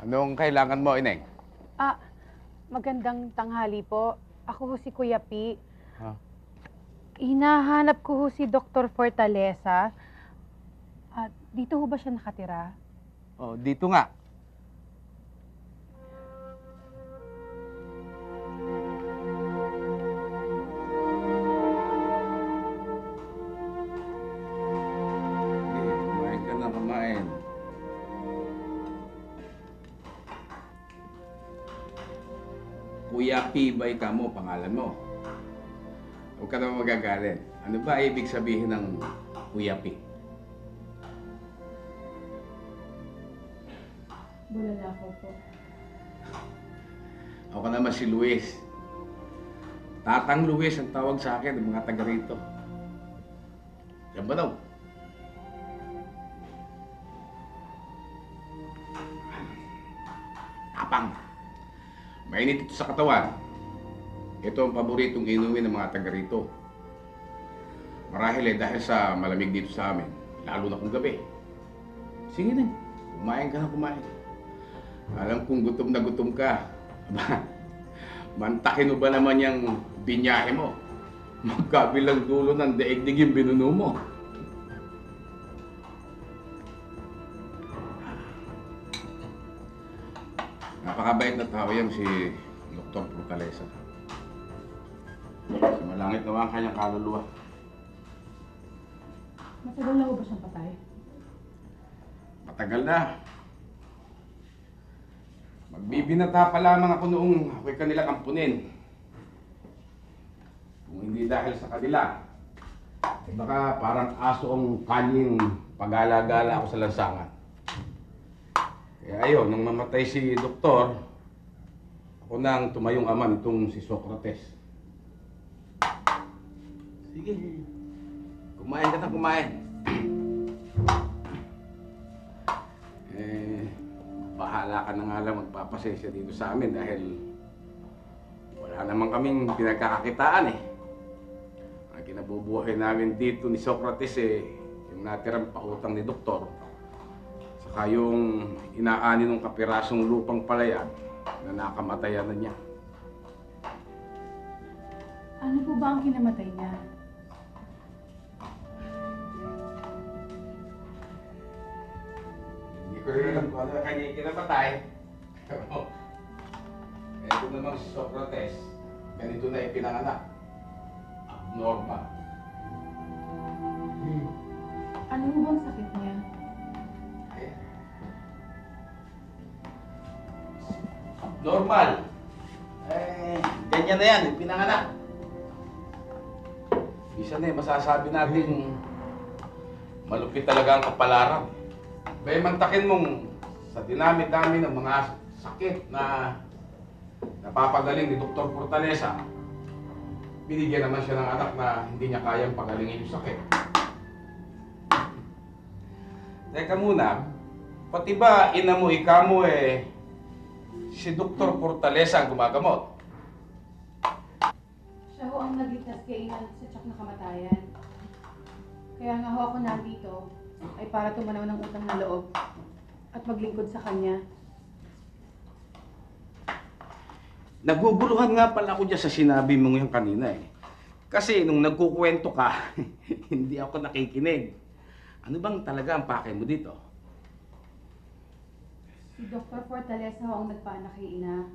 Anong kailangan mo, Ineng? Ah, magandang tanghali po. Ako ho si Kuya Pi. Ha? Hinahanap ko ho si Dr. Fortaleza. At dito ho ba siya nakatira? Oh, dito nga. Sige, kumain ka na, kumain. Kuya Pibay ka mo, pangalan mo. Huwag ka naman magagalit. Ano ba ibig sabihin ng Kuya Pi? Bulala ko po. Ako naman si Luis. Tatang Luis ang tawag sa akin ng mga taga rito. Yan ba daw? Tapang. Mainit ito sa katawan. Ito ang paboritong inumin ng mga taga rito. Marahil dahil sa malamig dito sa amin, lalo na kung gabi. Sige na, kumain ka na kumain. Alam kong gutom na gutom ka. Aba, mantakin mo ba naman yung binyahe mo? Magkabilang dulo ng daigdig yung binuno mo. Napakabait na tao yan si Dr. Fortaleza. Si malangit naman ang kanyang kaluluwa. Matagal na ho ba siyang patay? Matagal na. Magbibinata pa lamang ako noong ako'y kanila kampunin. Kung hindi dahil sa kanila, baka parang aso ang kanyang pag-alagala ako sa lansangan. Kaya ayun, nung mamatay si Doktor, ako na ang tumayong ama nitong si Socrates. Sige, kumain ka na kumain. Bahala ka na nga lang magpapasensya dito sa amin dahil wala naman kaming pinagkakakitaan eh. Ang kinabubuhay namin dito ni Socrates yung natirang pautang ni Doktor, saka yung inaani ng kapirasong lupang palayan na nakamatayan na niya. Ano po ba ang kinamatay niya? Hindi ko rin alam kung ano ang kanya kinapatay. Ito naman si Socrates, ganito na ipinanganak. Abnormal. Ano po bang sakit niya? Normal. Ganyan na yan, pinanganak. Isa na masasabi natin malupit talaga ang kapalaran. Bay mantakin mong sa dinami-dami ng mga sakit na napapagaling ni Dr. Fortaleza, binigyan naman siya ng anak na hindi niya kayang pagalingin yung sakit. Teka muna, pati ba ina mo, ika mo si Dr. Fortaleza ang gumagamot? Siya ho ang nagligtas kay Ina sa tsak na kamatayan. Kaya nga ho ako nandito ay para tumanaw ng utang na loob at maglingkod sa kanya. Naguguluhan nga pala ako dyan sa sinabi mo ngayon kanina eh. Kasi nung nagkukwento ka, hindi ako nakikinig. Ano bang talaga ang pakay mo dito? Si Dr. Fortaleza ho ang nagpaanak kay Ina.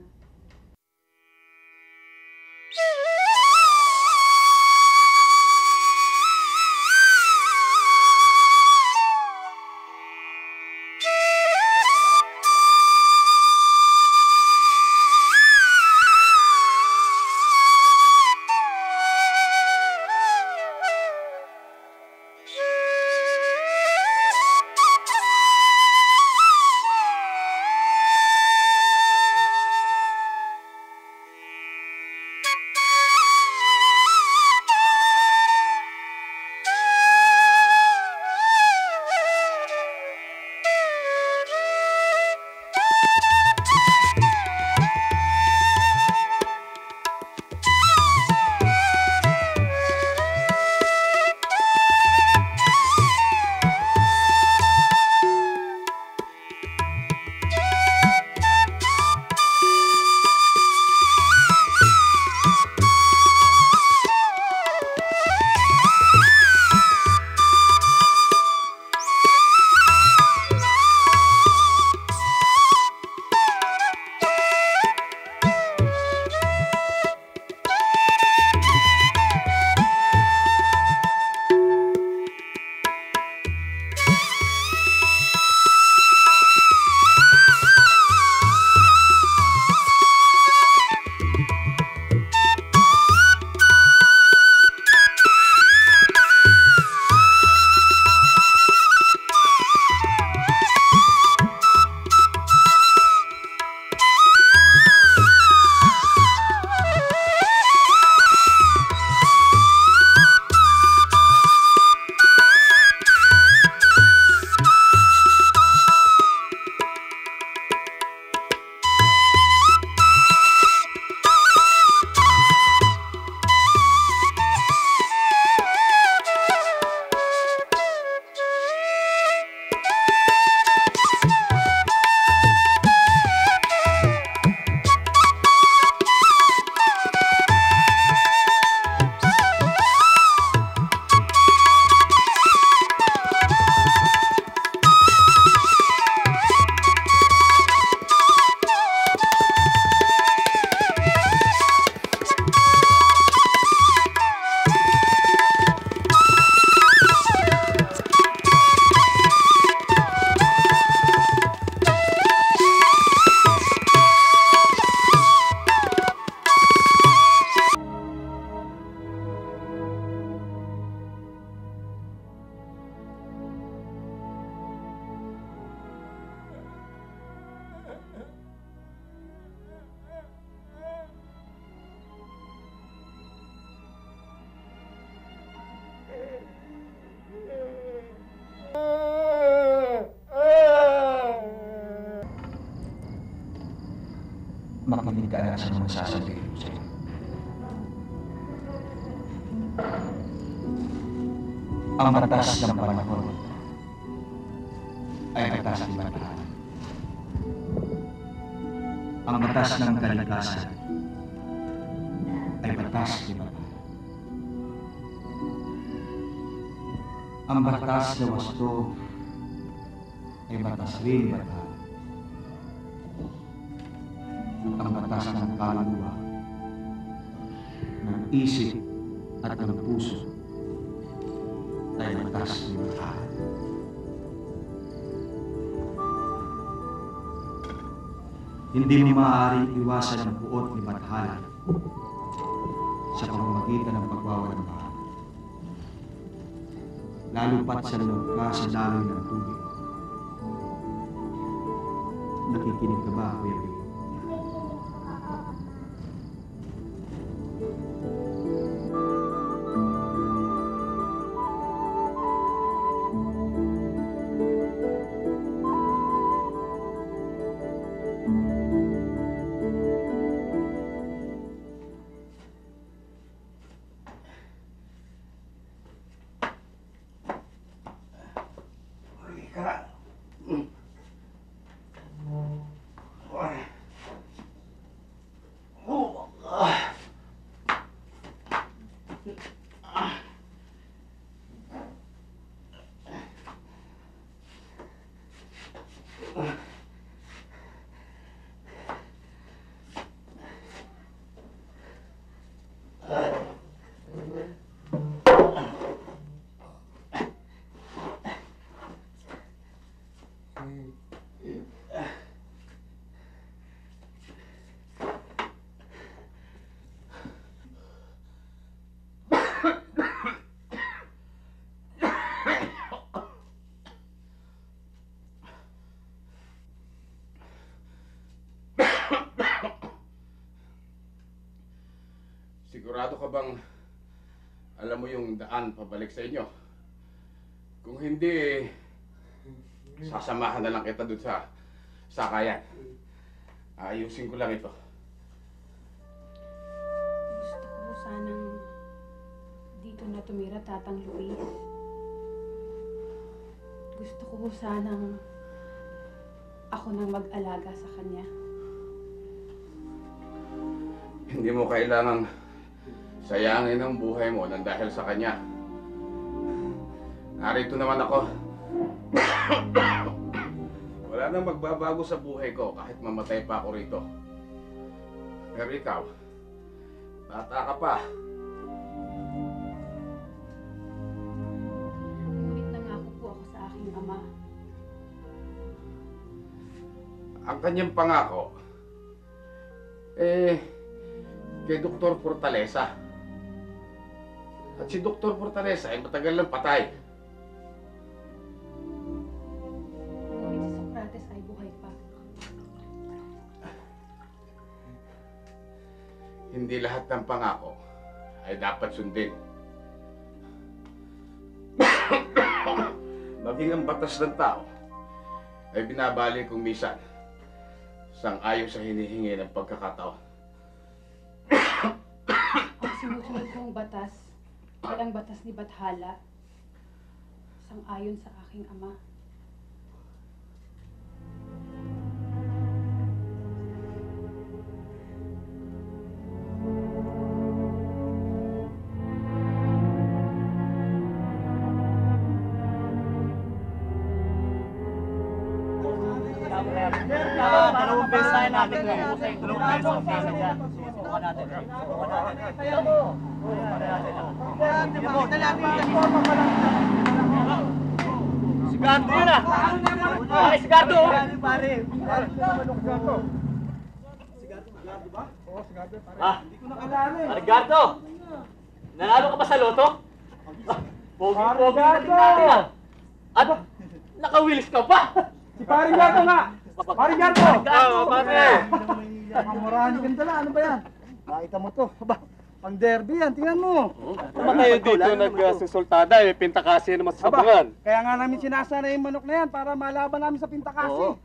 makinig ka na sa mga sasabihin ko sa'yo. Ang batas ng panahon ay batas ni Batahan. Ang batas ng kalikasan ay batas ni Batahan. Ang batas na wasto ay batas rin ni Batahan. Ang batas ng kaluluwa, ng isip at ng puso ay batas ni Batahan. Hindi mo maaaring iwasan ang puot ni Bathala sa pamamagitan ng pagwawalambahan. Lalo pat sa loob ka sa daloy ng tubig. Nakikinig ka ba, Kuya Bill? Sigurado ka bang alam mo yung daan pabalik sa inyo? Kung hindi, sasamahan na lang kita dun sa sakayan. Ayusin ko lang ito. Gusto ko sanang dito na tumira, Tatang Luis. Gusto ko sanang ako nang mag-alaga sa kanya. Hindi mo kailangang sayangin ang buhay mo nang dahil sa kanya. Narito naman ako. Wala nang magbabago sa buhay ko kahit mamatay pa ako rito. Pero ikaw, bata ka pa. Ngunit nangako po ako sa aking ama. Ang kanyang pangako, kay Dr. Fortaleza. At si Dr. Fortaleza ay matagal lang patay. Ngunit si Socrates ay buhay pa. Hindi lahat ng pangako ay dapat sundin. Maging ang batas ng tao ay binabali kung minsan sang-ayon sa hinihingi ng pagkakataon. Ang sinusunod kong batas ay ang batas ni Bathala, sang-ayon sa aking ama. Dalawang beses tayo natin kung husay. Dalawang beses ang pesa dyan. Subukan natin. Subukan natin. Kaya mo. Sigardo yun ah. Pare, sigardo. Pare. Sigardo ba? Oo, sigardo. Ah, hindi ko nakalala eh. Pare, Gardo. Nanalo ka ba sa loto? Pogi-pogi natin natin ah. At nakawilis ka pa. Si Paring Gato nga! Paring Gato! Oo, pare. Mamurani ganda lang, ano ba yan? Nakita mo to. Aba, Pang derby yan, tingnan mo. Naman kayo dito nagsusultada, eh, pintakasi naman sa sabangan. Kaya nga namin sinasana yung manok na yan para malaban namin sa pintakasi.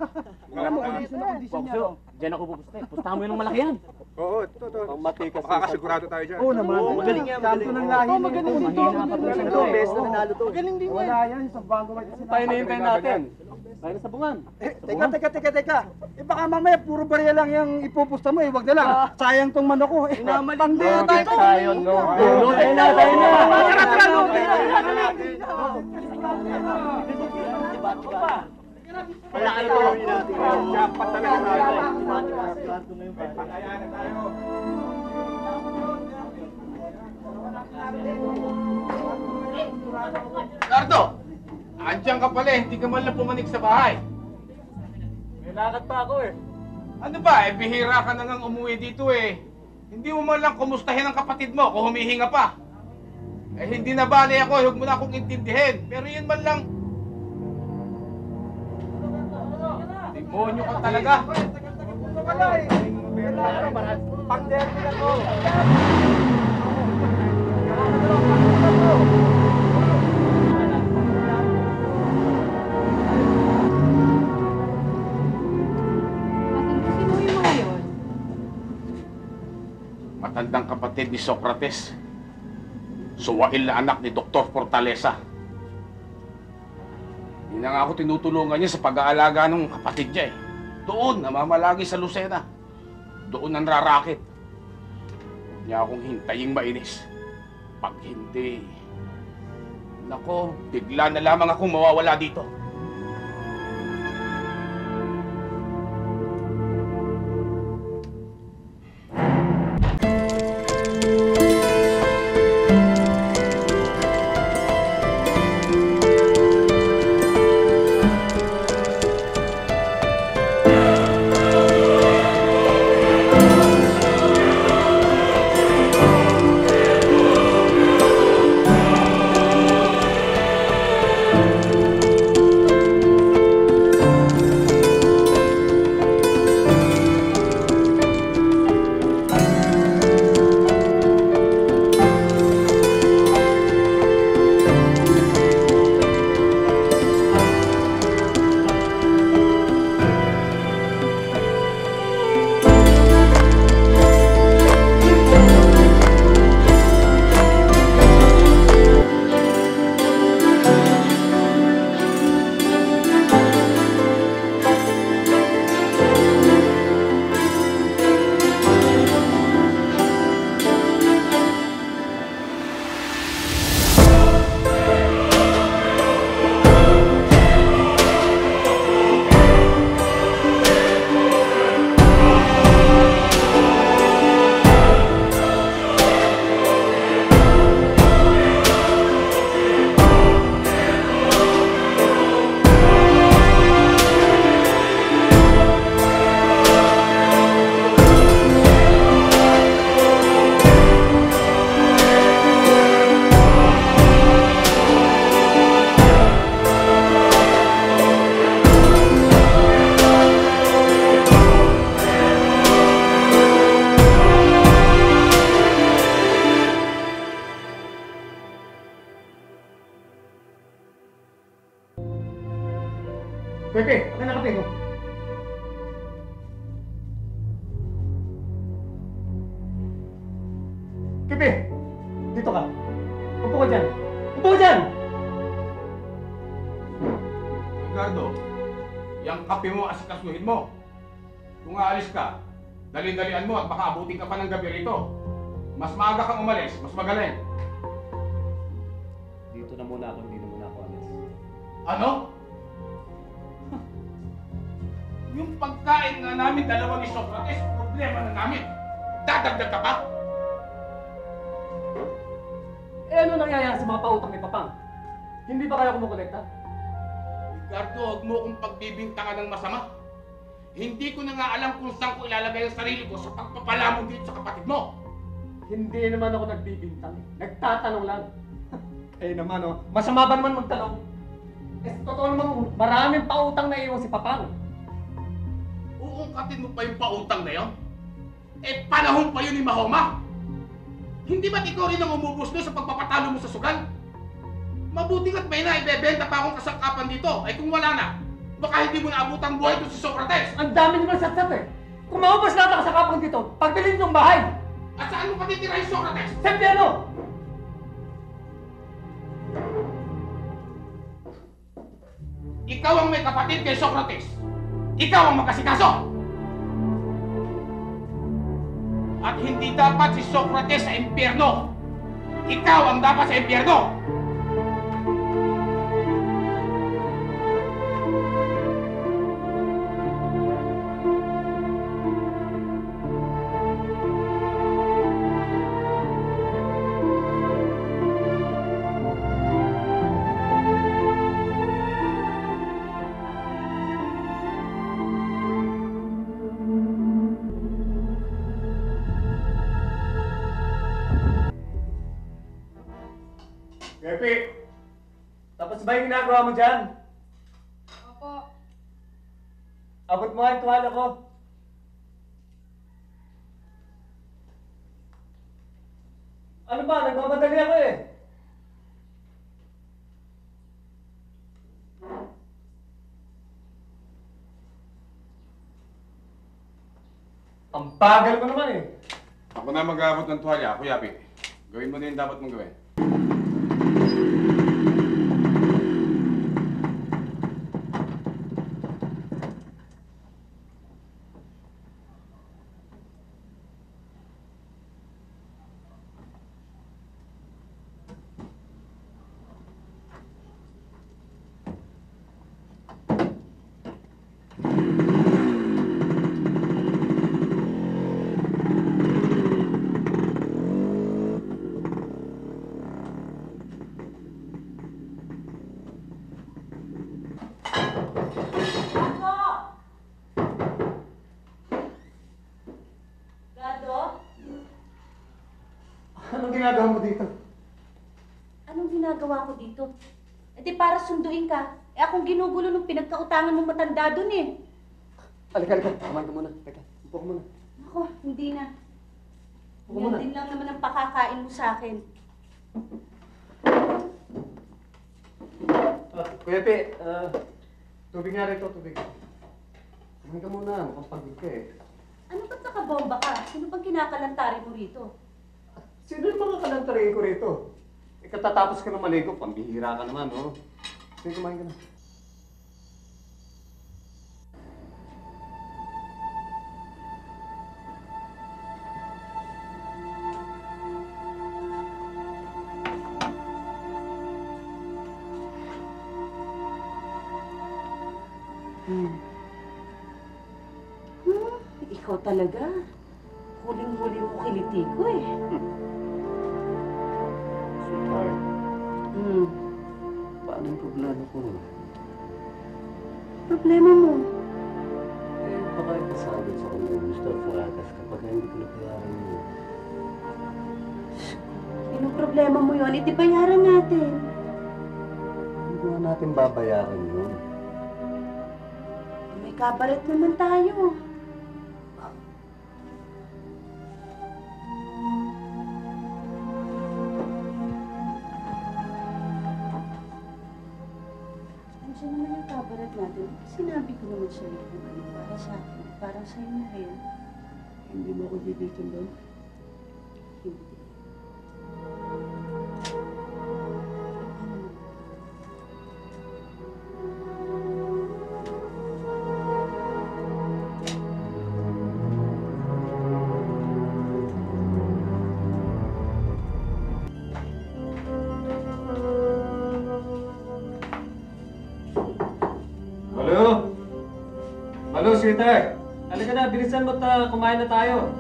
Tingnan mo, kondisyon na kondisyon niya. Bokso, diyan ako pupusta eh. Pustahan mo yung malaki yan. Oo, ito. Ang matikas. Makakasigurado tayo dyan. Oo naman. magaling yan, Champion ng lahi. Oo, magaling din to. Magaling to. best na nanalo to. Magaling din yan. Wala yan, sa Bango White. Tayo na hintayin natin. Tayo na sa bungan. Teka. Eh baka mamaya puro barya lang yung ipupusta mo eh. Wag na lang. Sayang tong manok ko. Pang derby Tayo, no. Lutay na, tayo na. Wala kayo gawin natin. Jackpot talaga tayo. Gardo! Andiyan ka pala, hindi ka man lang pumanik sa bahay. May lakad pa ako eh. Ano ba, bihira ka na ngang umuwi dito eh. Hindi mo man lang kumustahin ang kapatid mo kung humihinga pa. Eh hindi na bali ako, huwag mo na akong intindihin. Pero yun man lang. Demonyo ka talaga. Pang derby lang ko. Sino yung mga yun? Matandang kapatid ni Socrates. Suwail na anak ni Dr. Fortaleza. Hindi na nga ako tinutulungan niya sa pag-aalaga ng kapatid niya eh. Doon, namamalagi sa Lucena. Doon ang rarakit. Huwag niya akong hintaying mainis. Pag hindi, nako, bigla na lamang akong mawawala dito. Pepe, ano na kape mo? Pepe, dito ka. Upo ka dyan. Upo ka dyan! Ricardo, yung kape mo asikasuhin mo. Kung aalis ka, dali-dalian mo at baka abutin ka pa ng gabi rito. Mas maaga kang umalis, mas magaling. Dito na muna ako, hindi na muna ako alis. Ano? Yung pagkain nga namin dalawa ni Socrates, problema na namin. Dadagdag ka pa? Eh ano nangyayari sa mga pautang ni Papang? Hindi ba kayo kumukolekta? Ricardo, huwag mo akong pagbibintangan ng masama. Hindi ko na nga alam kung saan ko ilalagay ang sarili ko sa pagpapalamon dito sa kapatid mo. Hindi naman ako nagbibintang. Nagtatanong lang. Eh naman oh. Masama ba naman magtanong? Eh totoo naman, maraming pautang na iwan si Papang. Uungkatin mo pa yung pautang na yon? Eh, panahon pa yun ni Mahoma. Hindi ba't ikaw rin ang umubos doon sa pagpapatalo mo sa sugal? Mabuti ka't may naibebenta pa akong kasangkapan dito. Ay kung wala na, baka hindi mo naabutang buhay doon si Socrates. Ang dami naman satsat eh. Kung maubos lahat ang kasakapang dito, pagbilhin ng bahay. At saan mo patitira yung Socrates? Sa piano! Ikaw ang may kapatid kay Socrates. Ikaw ang magkasikaso. At hindi dapat si Socrates sa impyerno. Ikaw ang dapat sa impyerno. Pepe! Tapos ba yung ginagawa mo dyan? Opo. Abot mo nga yung tuwala ko. Ano ba? Nagmamadali ako eh. Ang bagal ko naman eh. Ako na mag-aabot ng tuwalya. Ako, Yapi. Gawin mo na yung dapat mong gawin. Anong ginagawa mo dito? Anong ginagawa ko dito? E di para sunduin ka. Eh akong ginugulo nung pinagkautangan mong matanda dun eh. Halika. Kumain ka muna. Teka, upo ka muna. Ako, hindi na. Upo muna. Yan din lang naman ang pakakain mo sa akin. Kuya Pe, tubig nga rito, tubig. Kumain ka muna, mukhang pagod ka eh. Ano ba't nakabomba ka? Sino bang kinakalantari mo rito? Sino yung mga kalantarin ko rito? Katatapos ka na maligo, pambihira ka naman, no? Sige, kumain ka na. Ikaw talaga. Huling-huli mo kiliti ko eh. Sweetheart, Hmm. paano yung problema ko? Problema mo? Eh, baka ipasagod sa kanya Mr. Faragas kapag hindi ko nabayaran mo. Anong problema mo yun? Iti bayaran natin. Hindi nga natin babayaran yun. May kabaret naman tayo. Andiyan naman yung kabaret natin. Sinabi ko naman sa'yo kung ano para sa akin. Para sa'yo na rin. Hindi mo ako bibitin doon. Hindi. Malo! Malo, sweetheart! Halika na, bilisan mo at kumain na tayo.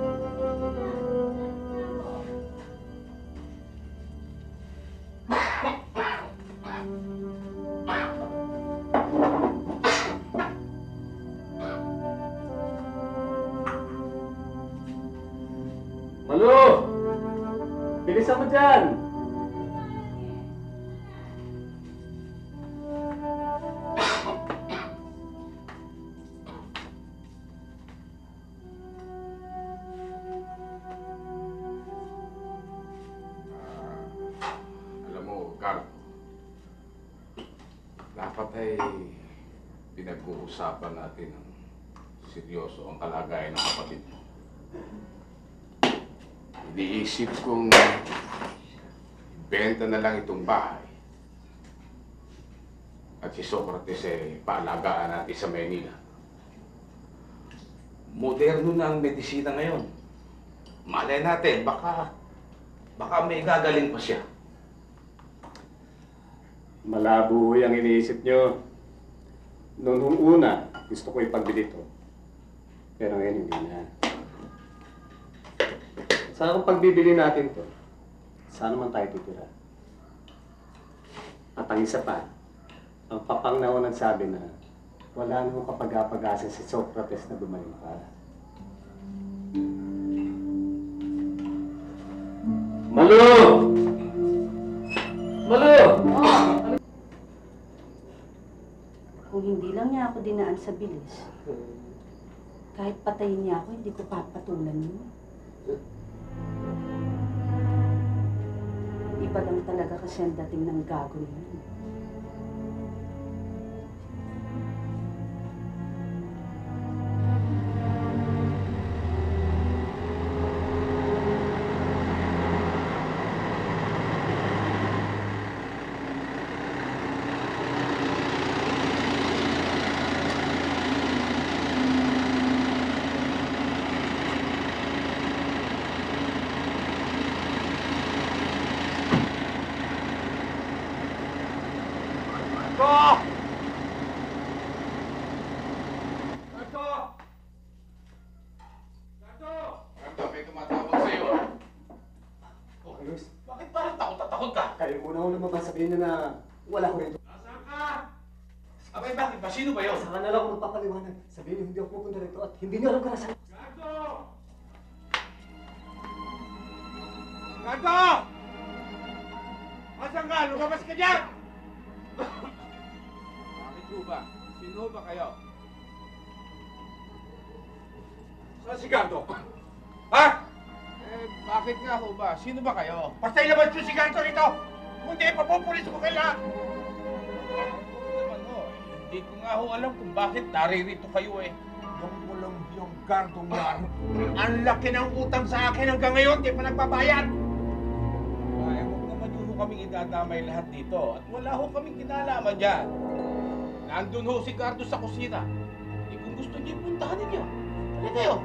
Malo! Bilisan mo dyan! pag-usapan natin ang seryoso ang kalagayan ng kapatid mo. Iniisip kong ibenta na lang itong bahay. At si Socrates paalagaan natin sa Maynila. Moderno na ang medisina ngayon. Malay natin, baka may gagaling pa siya. Malabo yung iniisip nyo. Noong una, gusto ko ipagbili ito. Pero ngayon hindi na. Sana kung pagbibili natin to, saan naman tayo titira? At ang isa pa, ang papangnaw nagsabi na wala namang kapag-apag-asa si Socrates na bumalik pa. Malo! Malo! Kung hindi lang niya ako dinaan sa bilis, kahit patayin niya ako, hindi ko papatulan yun. Iba lang talaga kasi ang dating ng gago niya. Bakit parang takot ka? Kayo muna ako lumabas, sabihin niyo na wala ko rito. Nasaan ka? Abay, bakit ba? Sino ba yun? Saka na lang ako magpapaliwanag. Sabihin niyo hindi ako pupunta rito at hindi niyo alam kung nasaan. Gardo! Gardo! Nasaan ka? Lumabas ka dyan! Bakit ho ba? Sino ba kayo? Saan si Gardo? Ha? Bakit nga ho ba? Sino ba kayo? Basta ilabas yung si Gardo rito! Kung hindi, papupulis ko kayo lahat! Naman ho, hindi ko nga ho alam kung bakit naririto kayo eh. Yung walang yung Gardong yan, ang laki ng utang sa akin hanggang ngayon, di pa nagbabayad! Ay, huwag naman yun ho kaming idadamay lahat dito. At wala ho kaming kinalaman dyan. Nandun ho si Gardo sa kusina. Eh kung gusto niyo, puntahan ninyo. Halika kayo.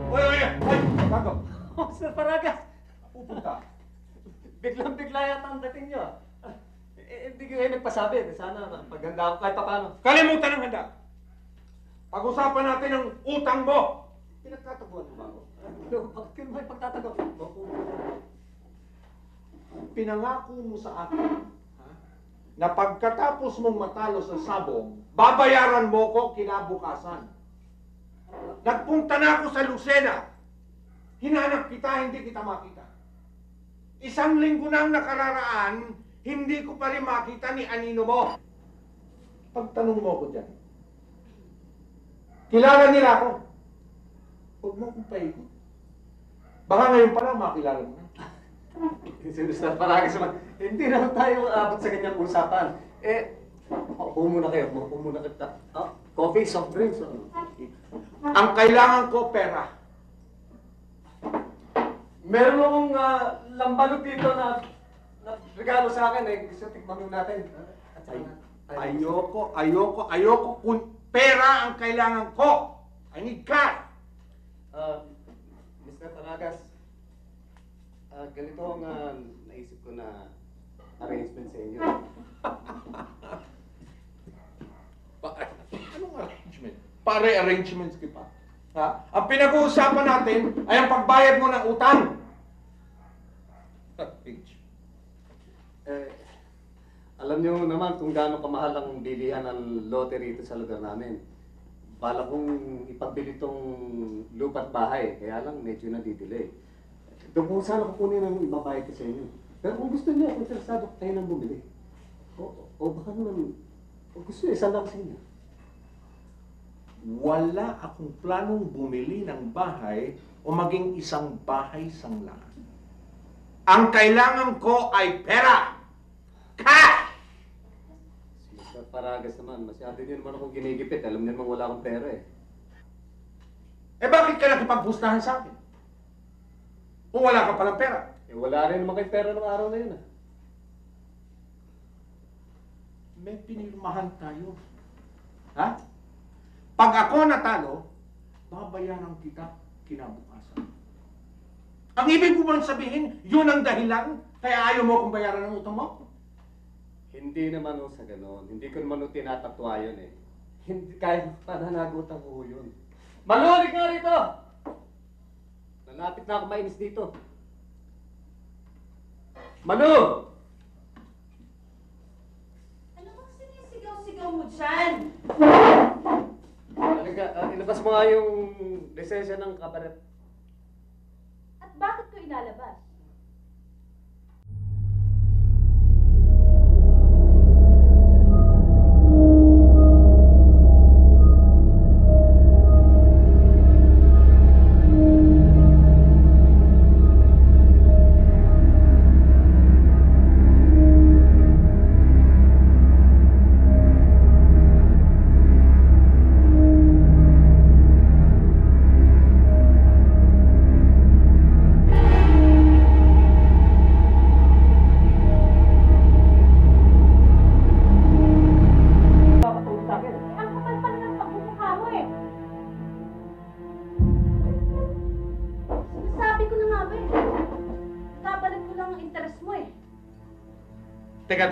Oy! Gardo! Oh, Sir Paragas! Pupunta. Biglang-bigla yata ang dating niyo. Hindi kayo nagpasabi. Sana paghanda ako kahit paano. Kalimutan ang handa! Pag-usapan natin ang utang mo! Pinagtataguan mo ba ako? Bakit kayo may pagtatago? Pinangako mo sa akin na pagkatapos mong matalo sa sabong, babayaran mo ko kinabukasan. Nagpunta na ako sa Lucena. Hinanap kita, hindi kita makita. 1 linggo na ang nakararaan, hindi ko pa rin makita ni Anino mo. Pagtanong mo ko dyan, kilala nila ako. Huwag mo akong paikot. Baka ngayon pa lang makilala mo na. Sir Paragas naman, hindi naman tayo abot sa ganyang usapan. Maupo muna kayo. Maupo muna kita. Coffee, soft drinks. Ang kailangan ko, pera. Meron akong lambalot dito na regalo sa akin eh. Gusto tikman natin. Ayoko. Kung pera ang kailangan ko. I need cash. Mr. Paragas, ganito ang naisip ko na arrangement sa inyo. Anong arrangement? Pare-arrangements kita. Ha? Ang pinag-uusapan natin ay ang pagbayad mo ng utang. Alam niyo naman kung gaano kamahal ang bilihan ng lote rito sa lugar namin. Bala kong ipagbili tong lupa't bahay, kaya lang medyo nadidelay. Doon kung sana kukunin ang ibabayad ko sa inyo. Pero kung gusto niyo, kung interesado tayo nang bumili. O baka naman, kung gusto niyo, isa lang sa inyo. Wala akong planong bumili ng bahay o maging isang bahay sanglaan. Ang kailangan ko ay pera! Cash! Faragas naman, masyado niyo naman akong ginigipit. Alam niyo naman wala akong pera eh. Eh bakit ka nakipagpustahan sa akin? Kung wala ka palang pera. Eh wala rin naman kayo pera ng araw na yun ah. May pinirmahan tayo. Ha? Pag ako natalo, babayaran kita kinabukasan. Ang ibig mo bang sabihin, yun ang dahilan kaya ayaw mo akong bayaran ng utang mo? Hindi naman ho sa ganon. Hindi ko naman ho tinatatwa yun eh. Hindi kahit pananagutan ko ho yun. Malulig nga rito! Nalapit na ako mainis dito. Manu! Ano bang sinisigaw-sigaw mo dyan? Talaga, ilabas mo nga yung lisensya ng kabaret. At bakit ko ilalabas? Teka.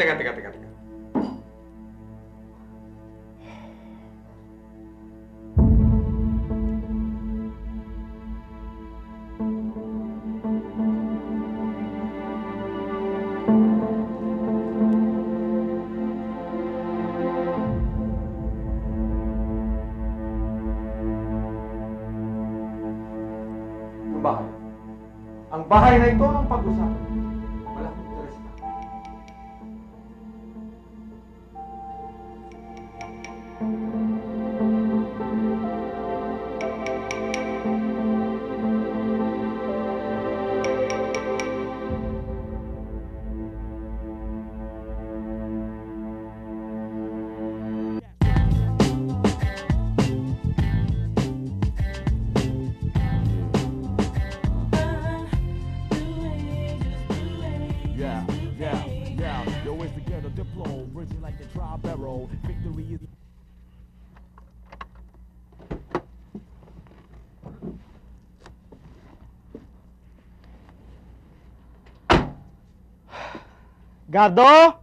Ang bahay. Ang bahay na ito ang pag-usapan. Wala akong interes na. Yo, it's the ghetto diplo, bridging like the tri-barrel. Victory is. Gardo!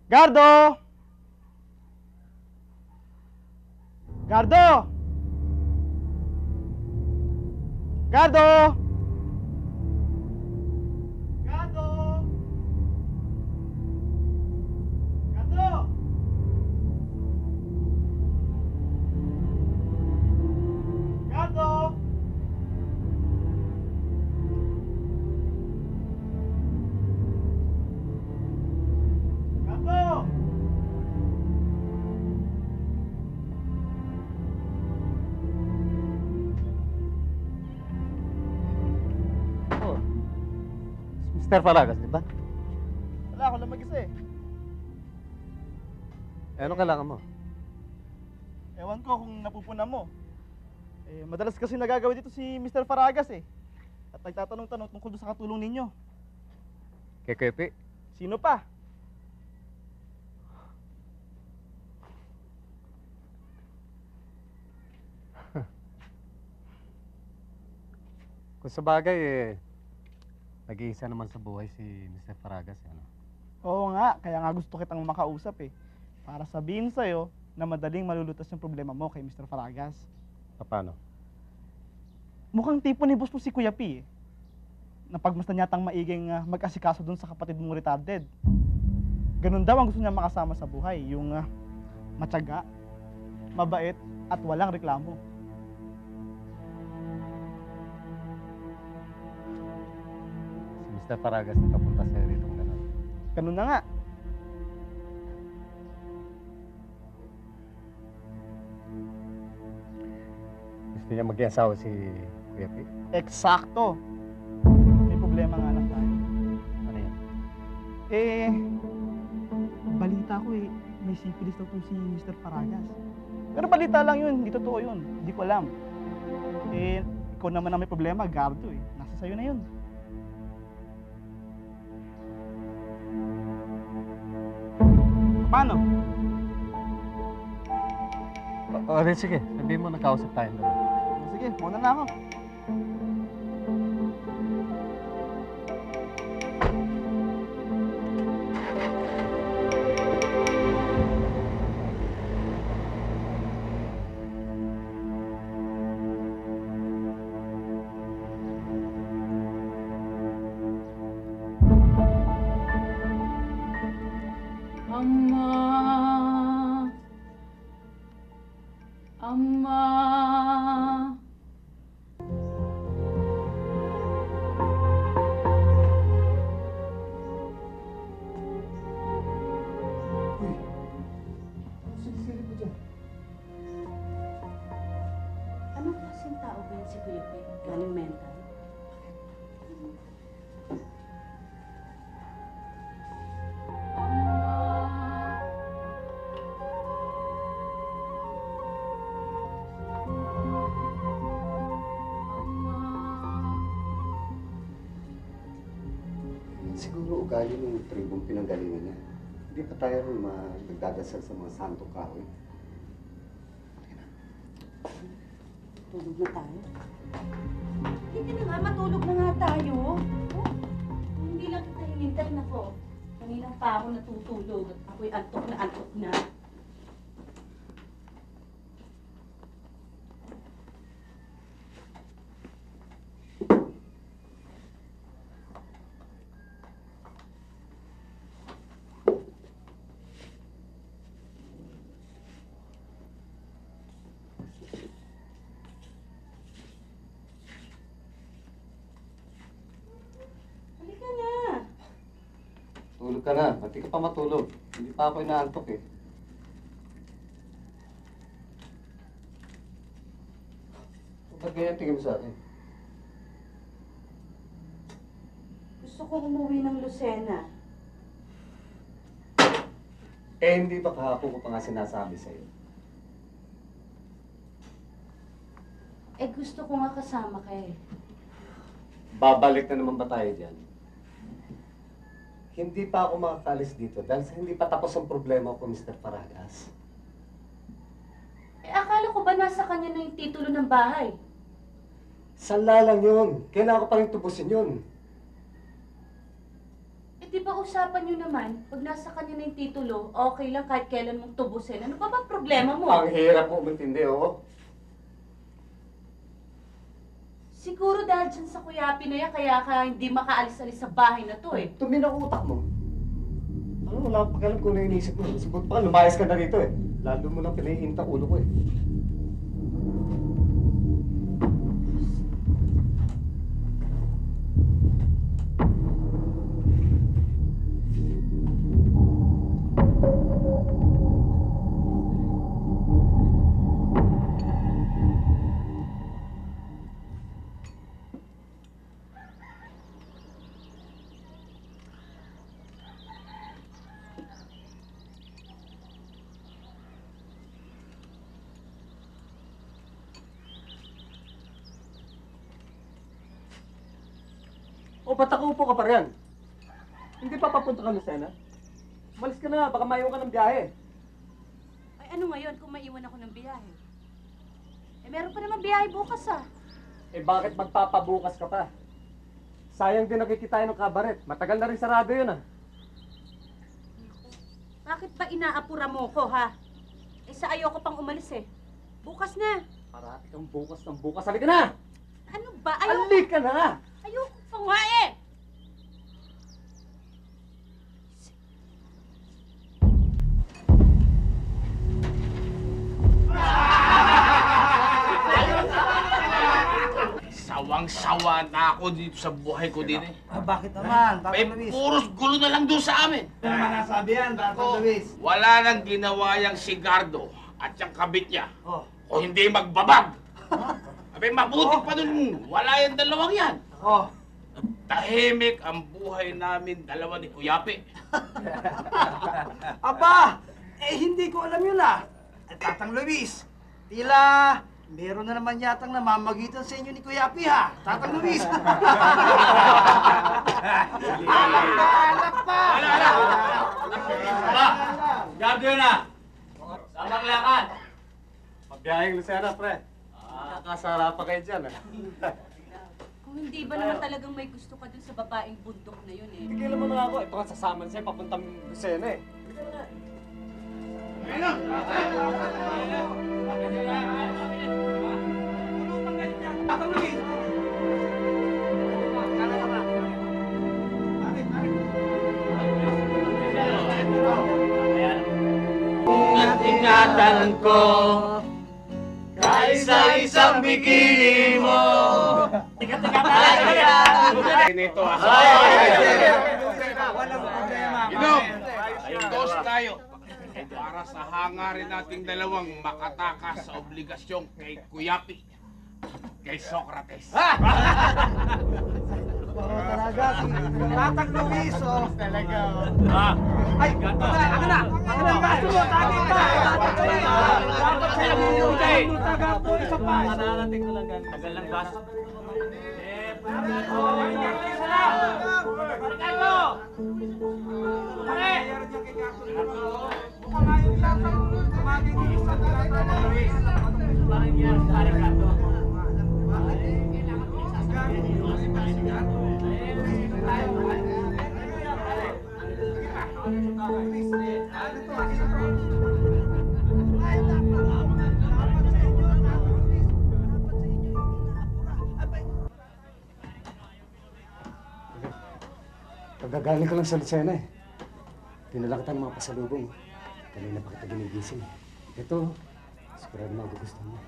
Gardo! Gardo! Gardo! Gardo! Gardo! Gardo! Gardo! Oh. Mr. Faragas, di ba? Wala ako lang mag-isa eh. Eh, anong kailangan mo? Ewan ko kung napupunan mo. Eh, madalas kasi nagagawa dito si Mr. Faragas eh. At nagtatanong-tanong tungkol doon sa katulong ninyo. Kekepi? Sino pa? Kung sa bagay eh, nag-iisa naman sa buhay si Mr. Faragas. Ano? Oo nga, kaya nga gusto kitang makausap eh. Para sabihin sa'yo na madaling malulutas yung problema mo kay Mr. Faragas. Paano? Mukhang tipo ni boss mo si Kuya P eh. Napagmasdan yatang maiging mag-asikaso dun sa kapatid mong retarded. Ganun daw ang gusto niya makasama sa buhay, yung matyaga, mabait, at walang reklamo. Si Mr. Faragas nakapunta sa'yo rito ng gano'n. Ganun na nga. Gusto niya mag-iasawa si Kuya P? Eksakto. May problema nga lang tayo. Ano yan? Eh, balita ko eh, may syphilis daw tong si Mr. Paragas. Pero balita lang yun, hindi totoo yun. Hindi ko alam. Eh, ikaw naman ang may problema, Gardo eh. Nasa sayo na yun. Paano? Sige, sabihin mo nakausap tayo na. Sige, muna na ako. Ama. Ama. Anong klaseng tao ba yan si Kuya Pe? Galing mental? Siguro ugali ng tribong pinanggalingan niya. Hindi pa tayo rin nagdadasal sa mga santong kahoy. Tulog na tayo. Hindi na nga, matulog na nga tayo. Oh, hindi lang kita hinintay na ko. Kanina pa ako natutulog at ako'y antok na antok na. Halika na. Tulog ka na. Pati ka pa matulog. Hindi pa ako inaantok eh. Ba't ganyan tingin mo sa akin? Gusto kong umuwi ng Lucena. Eh, hindi ba kahapon ko pa nga sinasabi sa'yo? Eh, gusto ko nga kasama ka eh. Babalik na naman ba tayo dyan? Hindi pa ako makakalis dito dahil sa hindi pa tapos ang problema ko, Mr. Paragas. Eh, akala ko ba nasa kanya na yung titulo ng bahay? Sanla lang yun. Kailangan ko pa rin tubusin yun. Eh, di ba usapan nyo naman, pag nasa kanya na yung titulo, okay lang kahit kailan mong tubusin. Ano ba ba problema mo? Ang hirap mo umintindi, oh. Siguro dahil dyan sa kuyapi na yan, kaya ka hindi makaalis-alis sa bahay na to eh. Tumin ang utak mo. Ano, wala akong pakialam kung ano yung inisip mo. Sabot pa, lumayas ka na rito eh. Lalo mo lang pinahihinta ulo ko eh. O, ba't nakaupo ka pa riyan? Hindi pa papunta ka, Lucena? Umalis ka na, baka maiwan ka ng biyahe. Ay ano ngayon kung maiwan ako ng biyahe? Eh meron pa naman biyahe bukas ah. Eh bakit magpapabukas ka pa? Sayang din nakikita ng kabaret. Matagal na rin sarado yun ah. Bakit ba inaapura mo ko ha? Eh sa ayoko pang umalis eh. Bukas na. Parati kang bukas ng bukas. Halika na! Ano ba? Ayoko. Halika na! Ayoko pa nga eh. Sawang-sawa na ako dito sa buhay ko din eh. Bakit naman, May puros gulo na lang doon sa amin. Ano naman nasabi yan, Tato Luis? Wala nang ginawa yung si Gardo at yung kabit niya. Oh. O hindi magbabag. Abay, mabuti pa dun. Wala yung dalawang yan. Oh. tahimik ang buhay namin dalawa ni Kuyapi. Aba! Hindi ko alam yun Tatang Luis, tila meron na naman yatang namamagitan sa inyo ni Kuya Pi Tatang Luis! Alak pa! Aba! Gado yun Samang lakad! Pabiyahing Lucena, pre. Nakakasara pa kayo dyan, Kung hindi ba naman talagang may gusto ka dun sa babaeng bundok na yun Tigilan mo na ako. Ito nga sasama sa'yo, papuntang Lucena Tatang Luis! Ingatan ko kaisa-isang bikini mo. Teka, Nito Walang problema. Inom! Toast tayo. Para sa hangarin nating dalawang makatakas sa obligasyon kay Kuyapi at kay Socrates. Talaga, si Tatang Luis, Talaga, Ay, ako na! Ako na! Gasto mo! Tagin pa! Dapat sa'yo mo yung taga po, isa pa! Nakarating ko lang ganun. Tagal lang baso. Kagagaling ko lang sa Lucena Dinala kita ng mga pasalubong. Kanina pa kita ginigising. Ito, sigurado magugustuhan mo.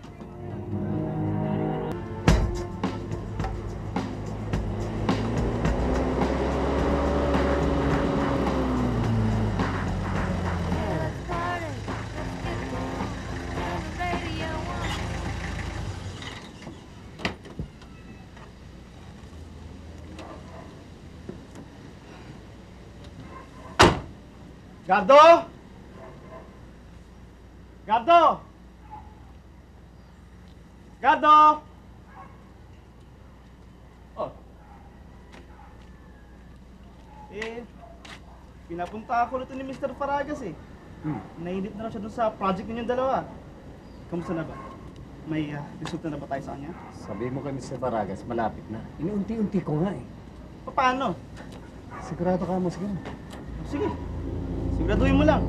Gardo! Gardo! Gardo! Oh. Pinapunta ako nito ni Mr. Faragas Nainip na raw siya dun sa project ninyong dalawa. Kamusta na ba? May resulta na ba tayo sa kanya? Sabi mo kay Mr. Baragas, malapit na. Inuunti-unti ko nga Paano? Sigurado ka mo, sige na. Sige. Siguraduhin mo lang.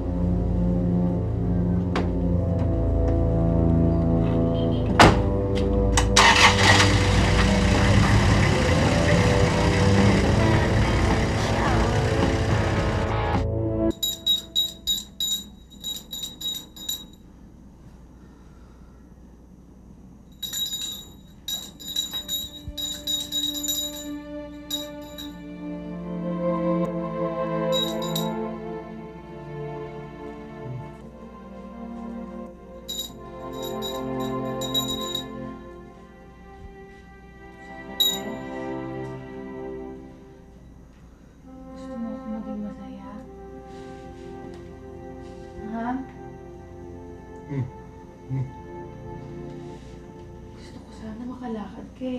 Gusto ko sana makalakad ka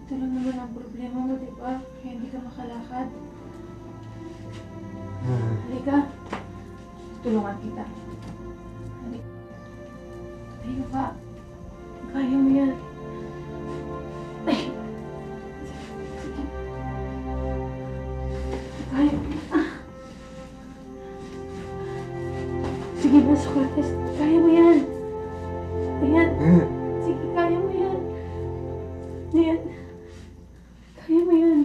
Ito lang naman ang problema mo, di ba? Kaya hindi ka makalakad. Halika. Tulungan kita. Halika. Tayo ka. Kaya mo yan. Ay. Sige. Kaya mo. Sige na, Socrates. Kaya mo yan. Ayan. Sige, kaya mo yan. Ayan. Kaya mo yan.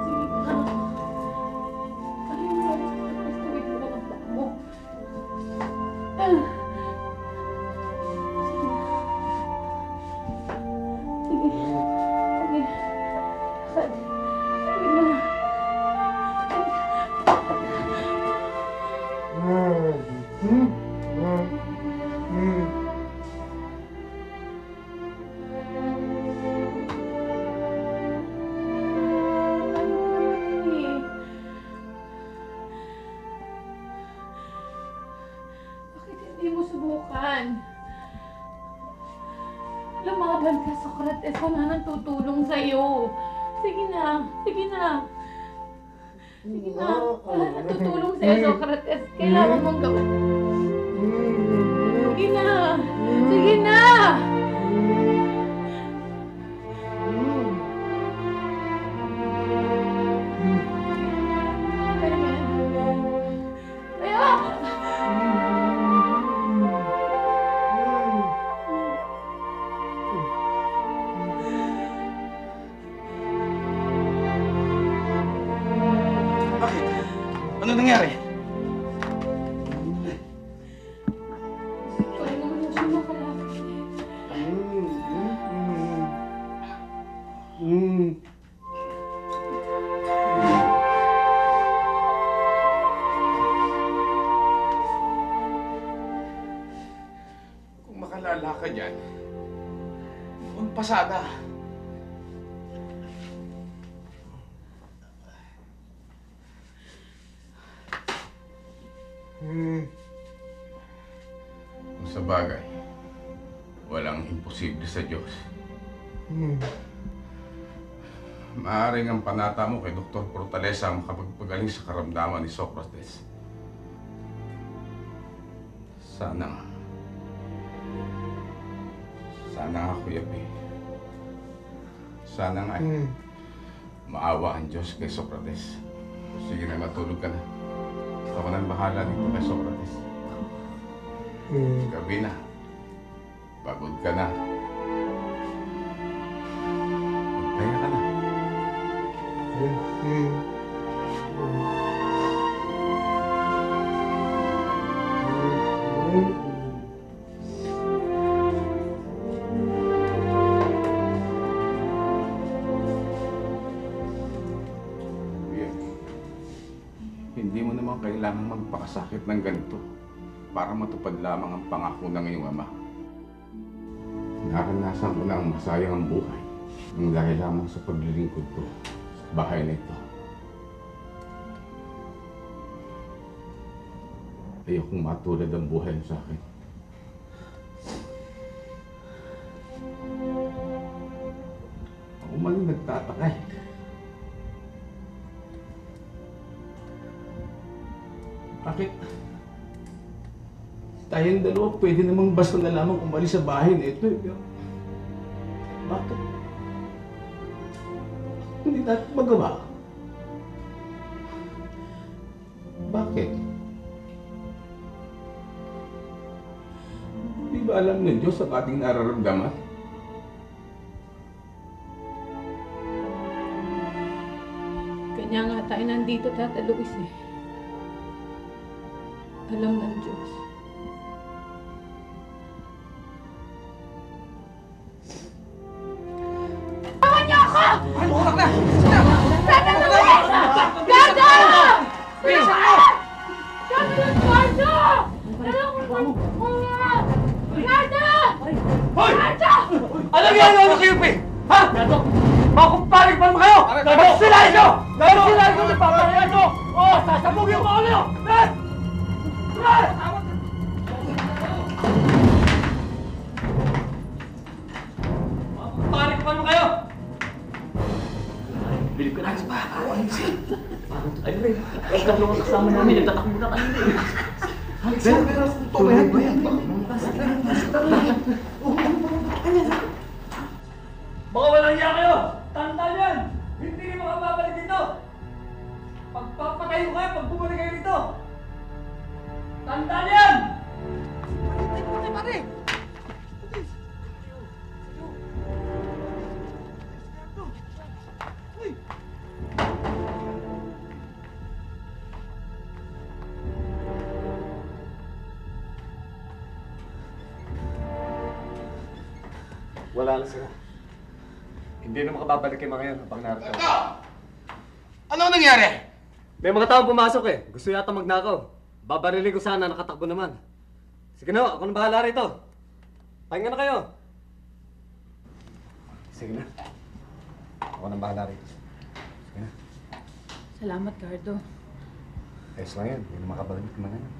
Sige ka. Kaya mo yan. Tuwid mo lang ang paa mo. Socrates, wala nang tutulong sa'yo. Sige na, sige na. Sige na, wala nang tutulong sa'yo, Socrates. Kailangan mong gawin. Sige na, sige na! Bakit? Ano nangyari? Wala naman na siya makalapit. Kung makalala ka dyan, huwag pa sana. Kung sa bagay, walang imposible sa Diyos. Maaaring ang panata mo kay Dr. Fortaleza ang makapagpagaling sa karamdaman ni Socrates. Sana nga, Kuya P. Sana nga maawa ang Diyos kay Socrates. Sige na, matulog ka na. Ako nang bahala dito kay Socrates. Gabi na. Pagod ka na. Magpahinga ka na. Hindi mo naman kailangan magpakasakit ng ganito para matupad lamang ang pangako ng iyong ama. Naranasan ko na ang masayang ang buhay nang dahil lamang sa paglilingkod ko sa bahay na ito. Ayokong matulad ang buhay mo sa akin. Ako man yung nagtataka eh. Bakit? Tayong dalawa, pwede namang basta na lamang umalis sa bahay na ito. Bakit? Hindi natin magawa. Bakit? Di ba alam ng Diyos ang ating nararamdaman? Kanya nga tayo nandito, Tata Luis eh. Alam ng Diyos. Tawa niyo ako! Ano oras na? Tata Luis! Gardo! Bilisan mo! Tata Luis, Gardo! Gardo! Hoy! Gardo! Ano ginagawa mo kayo, Pe? Ha? Mga kumparing pa naman kayo! Magsilahin nyo! Magsilahin nyo! Nagpapalayan nyo! Oo, sasabugin mo ako nyo! Eh! Panik pa naman kayo! Bilib ka na sa baka. Ano rin? Ay, tatlo ang kasama namin. Nagtatakbo na kanina eh. Pero, tumayan ba yan? Baka walang hiya kayo! Tandaan yan! Hindi rin makababalik dito! Pagpapatay ko kayo pag bumalik kayo dito! Tandaan yan! Pare! Wala na sila. Hindi na makababalik yung mga yan habang narito. Ano nangyari? May mga taong pumasok eh. Gusto yata magnakaw. Babarilin ko sana, nakatakbo naman. Sige na, ako na bahala rito. Pahinga na kayo. Sige na. Ako na bahala rito. Sige na. Salamat, Gardo. Ayos lang yan. Hindi na makabalik yung mga yan.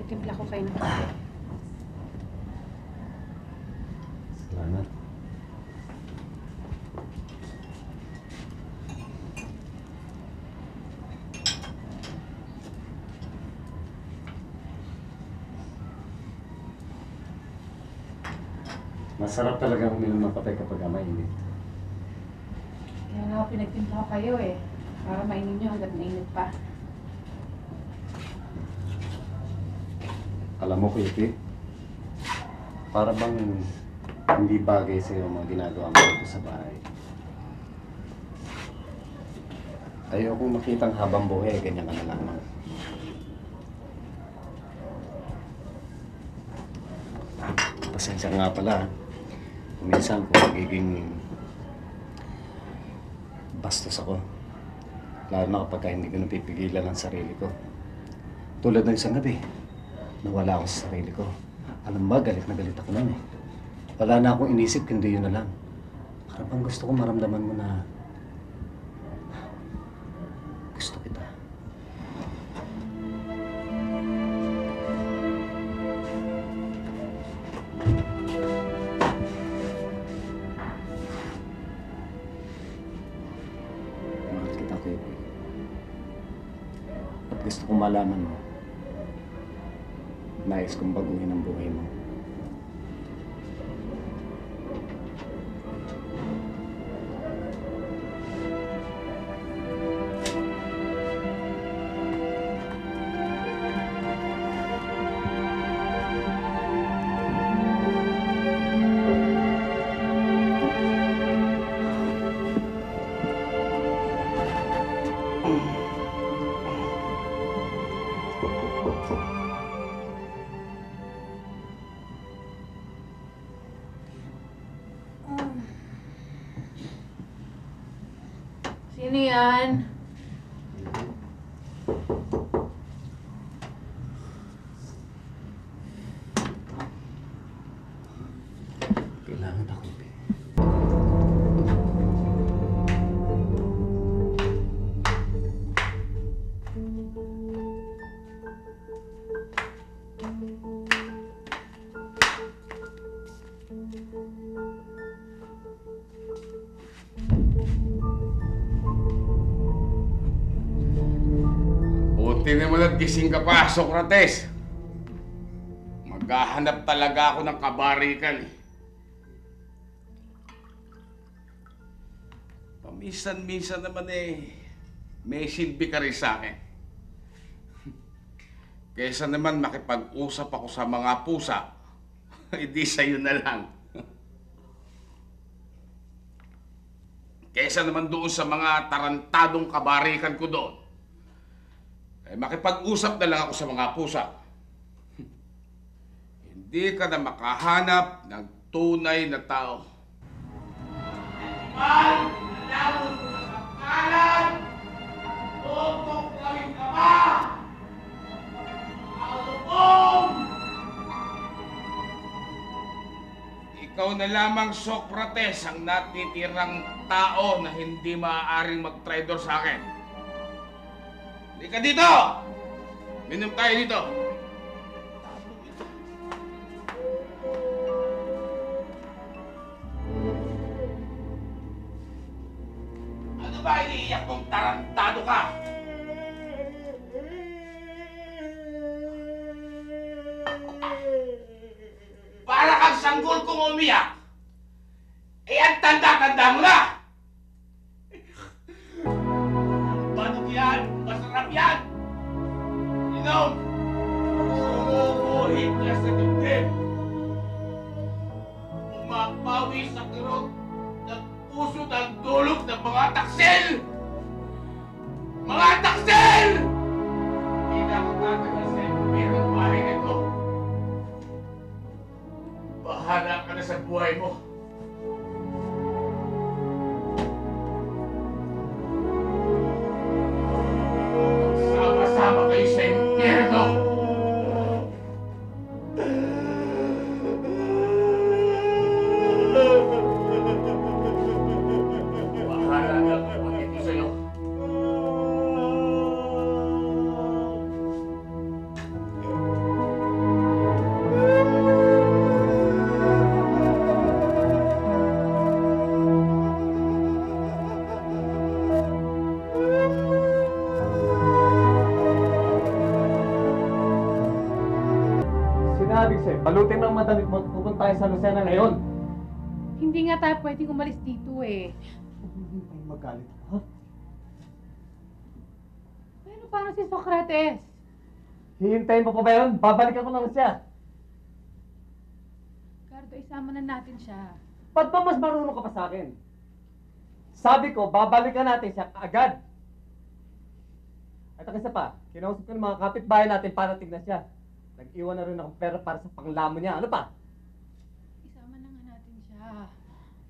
pinagtimpla ko kayo ng kape. Salamat. Masarap talaga uminom ng kape kapag mainit. Kaya nga ako pinagtimpla ko kayo eh. Para mainit nyo hanggat mainit pa. Alam mo, Kuya Pi, para bang hindi bagay sa'yo ang mga ginagawa mo dito sa bahay. Ayokong makitang habang buhay, ganyan ka na lamang. Pasensya nga pala. Minsan kung magiging bastos ako. Lalo na kapag hindi ko napipigilan ang sarili ko. Tulad ng isang gabi, nawala ako sa sarili ko. Alam ba, galit na galit ako nun eh. Wala na akong inisip, kundi yun na lang. Para bang gusto ko maramdaman mo na gusto kita. Mahal kita, Kuya Pi. At gusto kong malaman mo, nais kong baguhin ang buhay mo. Sino yan? Kailangan ako, Pi. Buti naman at gising ka pa, Socrates. Maghahanap talaga ako ng kabarikan eh. Paminsan-minsan naman eh, may silbi ka rin sa akin. Kaysa naman makipag-usap ako sa mga pusa, hindi sa'yo na lang. Kaysa naman doon sa mga tarantadong kabarikan ko doon, eh, makipag-usap na lang ako sa mga pusa. Hindi ka na makahanap ng tunay na tao. Man, nalawon mo na sa kalan! Tutok kawin ka ba? Alubong! Ikaw na lamang, Socrates, ang natitirang tao na hindi maaaring mag-traitor sa akin. Halika dito! Minom tayo dito. Ano ba iniiyak mong tarantado ka? Para kang sanggol kong umiyak. Eh, ang tanda-tanda mo na! Banog yan! Masarap yan! Inom! Sumuguhit niya sa dibdib! Umapawi sa kirot ng puso ng dulog ng mga taksil! Mga taksil! Hindi na ako tatagal sa impirong bahay nito. Bahala ka na sa buhay mo. Sama-sama kayo sa impyerno! Bahala na ang kapatid ko sa'yo. Jose, balutin ng madamit mo at pupunta tayo sa Lucena ngayon. Hindi nga tayo pwedeng umalis dito eh. Hindi tayo magalit, ha? Pero paano si Socrates? Hihintayin mo pa ba yun? Babalikan ko naman siya. Gardo, isama na natin siya. Ba't ba mas marunong ka pa sa akin? Sabi ko, babalikan natin siya agad. At ang isa pa, kinausap ko ng mga kapitbahay natin para tignan siya. Nag-iwan na rin ako pera para sa panglamo niya. Ano pa? Isama na nga natin siya.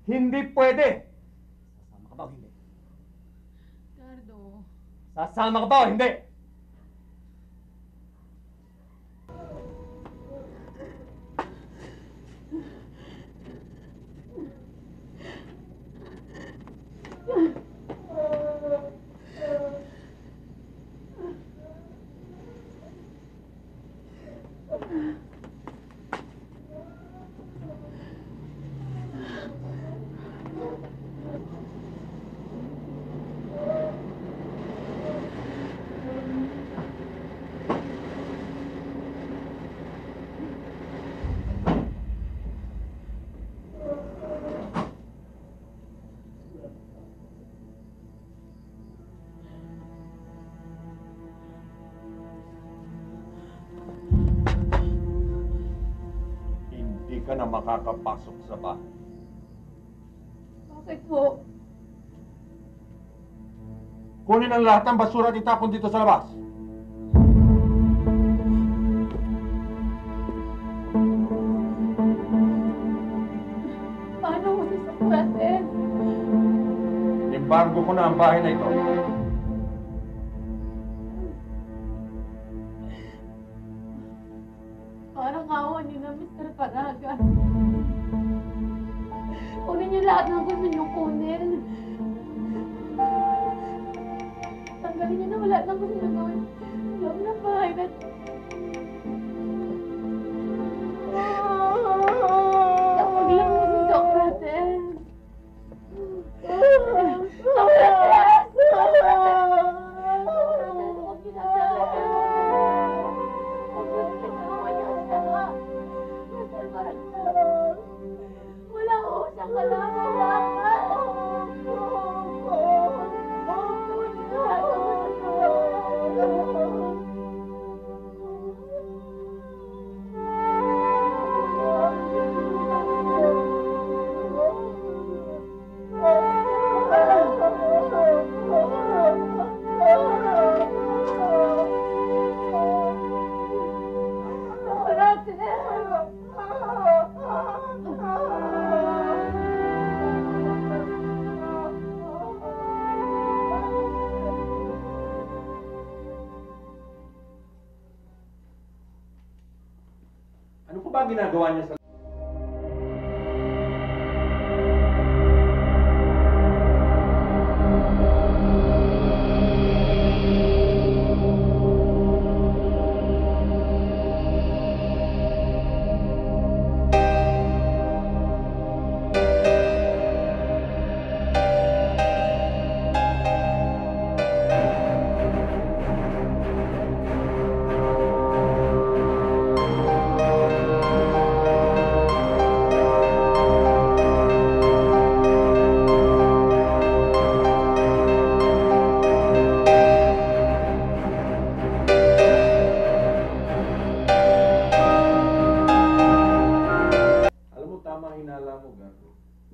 Hindi pwede! Sasama ka ba o hindi? Gardo. Sasama ka ba o hindi? Hindi ka na makakapasok sa bahay. Bakit po? Kunin ang lahat ng basura at itapon dito sa labas. Paano mo si Socrates? Embargo ko na ang bahay na ito. Parang awa niyo na, Mr. Paraga. Kunin niyo lahat ng gusto niyo kunin. Tanggalin niyo na lahat ng gusto niyo gawin. Loob na bahay na... Tawag lang mo si Socrates. Socrates! Huwag ginagawa. Wala ko siyang kalaman. Ano po ba ginagawa niya sa...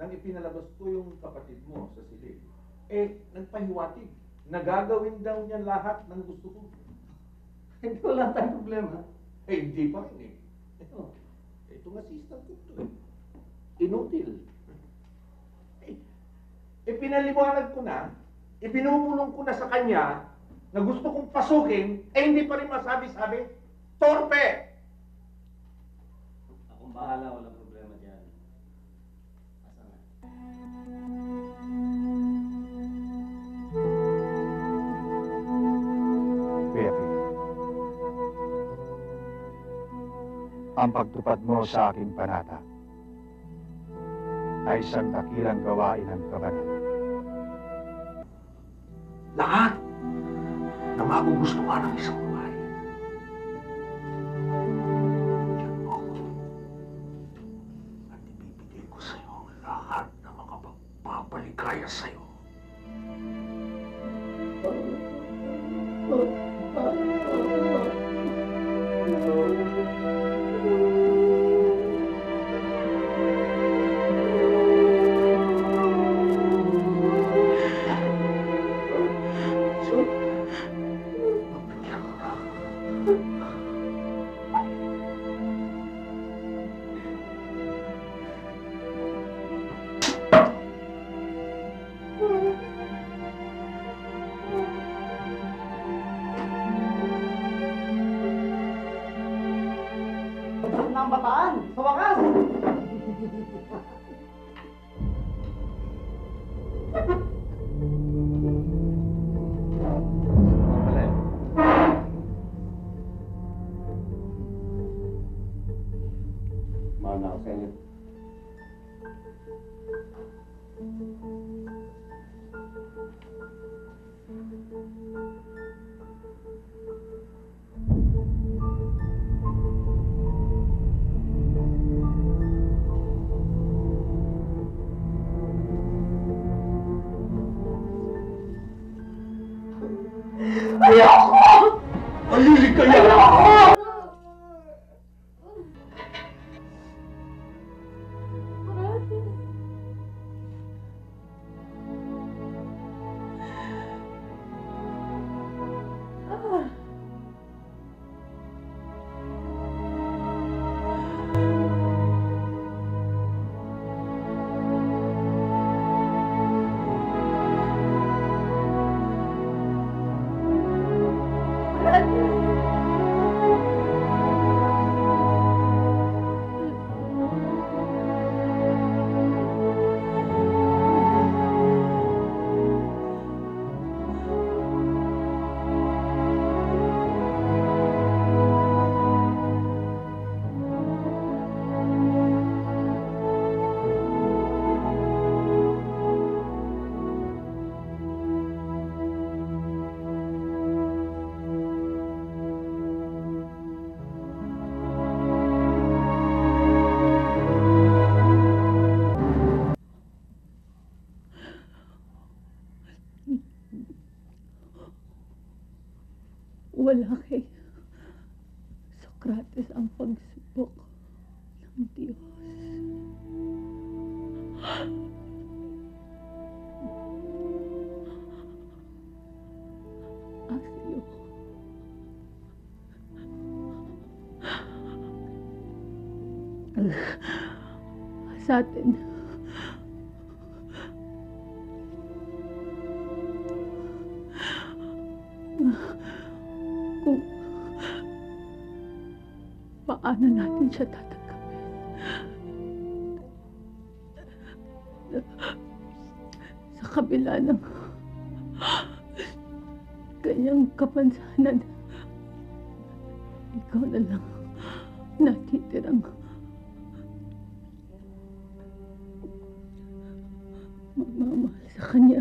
Nang ipinalabas ko yung kapatid mo sa silid, nagpahiwatig. Nagagawin daw niya lahat ng gusto ko. Hindi wala tayong problema. Hindi pa rin Itong assistant ko to Inutil. Pinaliwanag ko na, ibinubulong ko na sa kanya na gusto kong pasukin, hindi pa rin masabi-sabi, torpe! Akong bahala, walang problema dyan. Asa na? Pepe, ang pagtupad mo sa aking panata ay isang dakilang gawain ng kabanata. Lahat na magugustuhan ng isang babae. Yan mo ako. magpapaligaya sa'yo. Ng bataan, sa wakas! Mahal na ako sa inyo. Wala kay Socrates ang pagsubok ng Diyos. Asyo. Sa atin, kung paano natin siya tatanggapin. Sa kabila ng kanyang kapansanan, ikaw na lang natitirang magmamahal sa kanya.